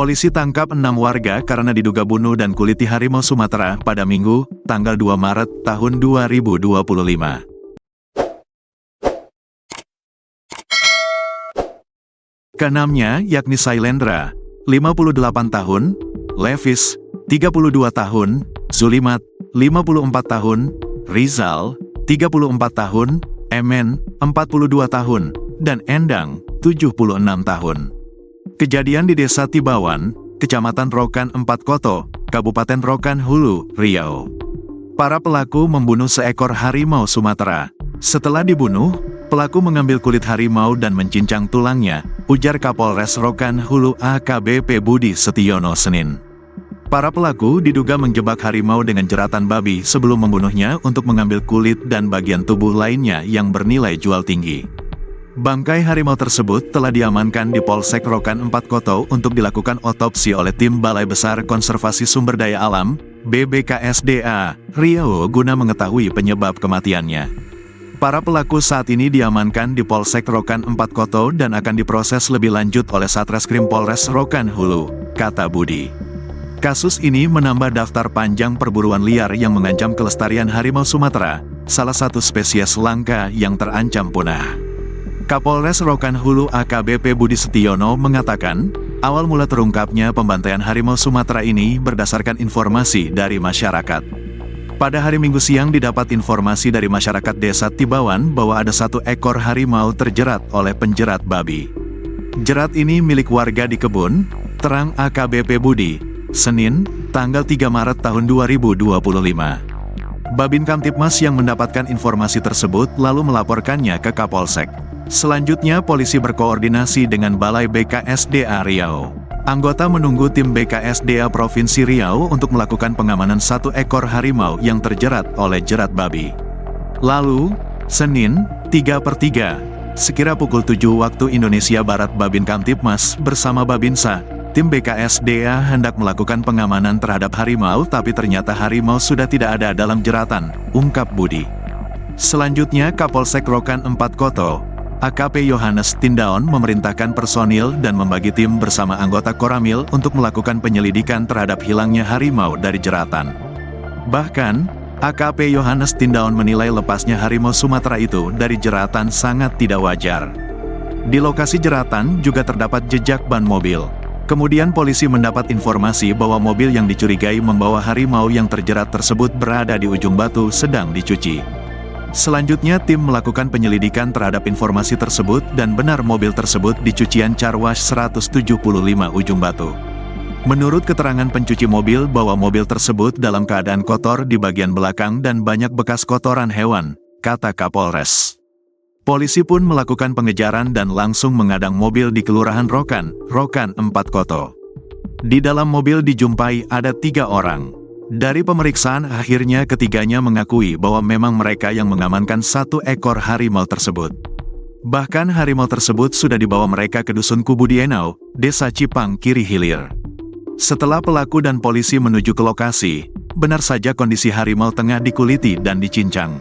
Polisi tangkap 6 warga karena diduga bunuh dan kuliti harimau Sumatera pada Minggu, tanggal 2 Maret tahun 2025. Keenamnya yakni Sailendra, 58 tahun, Levis, 32 tahun, Zulimat, 54 tahun, Rizal, 34 tahun, Emen, 42 tahun, dan Endang, 76 tahun. Kejadian di Desa Tibawan, Kecamatan Rokan 4 Koto, Kabupaten Rokan Hulu, Riau. Para pelaku membunuh seekor harimau Sumatera. Setelah dibunuh, pelaku mengambil kulit harimau dan mencincang tulangnya, ujar Kapolres Rokan Hulu AKBP Budi Setiono Senin. Para pelaku diduga menjebak harimau dengan jeratan babi sebelum membunuhnya untuk mengambil kulit dan bagian tubuh lainnya yang bernilai jual tinggi. Bangkai harimau tersebut telah diamankan di Polsek Rokan 4 Koto untuk dilakukan otopsi oleh tim Balai Besar Konservasi Sumber Daya Alam, BBKSDA, Riau guna mengetahui penyebab kematiannya. Para pelaku saat ini diamankan di Polsek Rokan 4 Koto dan akan diproses lebih lanjut oleh Satreskrim Polres Rokan Hulu, kata Budi. Kasus ini menambah daftar panjang perburuan liar yang mengancam kelestarian harimau Sumatera, salah satu spesies langka yang terancam punah. Kapolres Rokan Hulu AKBP Budi Setiono mengatakan, awal mula terungkapnya pembantaian harimau Sumatera ini berdasarkan informasi dari masyarakat. Pada hari Minggu siang didapat informasi dari masyarakat Desa Tibawan bahwa ada 1 ekor harimau terjerat oleh penjerat babi. Jerat ini milik warga di kebun, terang AKBP Budi, Senin, tanggal 3 Maret tahun 2025. Babin Kamtibmas yang mendapatkan informasi tersebut lalu melaporkannya ke Kapolsek. Selanjutnya polisi berkoordinasi dengan Balai BKSDA Riau. Anggota menunggu tim BKSDA Provinsi Riau untuk melakukan pengamanan 1 ekor harimau yang terjerat oleh jerat babi. Lalu, Senin, 3/3, sekira pukul 7 waktu Indonesia Barat Babin Kamtibmas bersama Babinsa, tim BKSDA hendak melakukan pengamanan terhadap harimau tapi ternyata harimau sudah tidak ada dalam jeratan, ungkap Budi. Selanjutnya Kapolsek Rokan 4 Koto, AKP Yohanes Tindaon memerintahkan personil dan membagi tim bersama anggota Koramil untuk melakukan penyelidikan terhadap hilangnya harimau dari jeratan. Bahkan, AKP Yohanes Tindaon menilai lepasnya harimau Sumatera itu dari jeratan sangat tidak wajar. Di lokasi jeratan juga terdapat jejak ban mobil. Kemudian polisi mendapat informasi bahwa mobil yang dicurigai membawa harimau yang terjerat tersebut berada di ujung batu sedang dicuci. Selanjutnya tim melakukan penyelidikan terhadap informasi tersebut dan benar mobil tersebut di cucian Carwash 175 Ujung Batu. Menurut keterangan pencuci mobil bahwa mobil tersebut dalam keadaan kotor di bagian belakang dan banyak bekas kotoran hewan, kata Kapolres. Polisi pun melakukan pengejaran dan langsung mengadang mobil di Kelurahan Rokan 4 Koto. Di dalam mobil dijumpai ada 3 orang. Dari pemeriksaan akhirnya ketiganya mengakui bahwa memang mereka yang mengamankan 1 ekor harimau tersebut. Bahkan harimau tersebut sudah dibawa mereka ke Dusun Kubudienau, Desa Cipang Kiri Hilir. Setelah pelaku dan polisi menuju ke lokasi, benar saja kondisi harimau tengah dikuliti dan dicincang.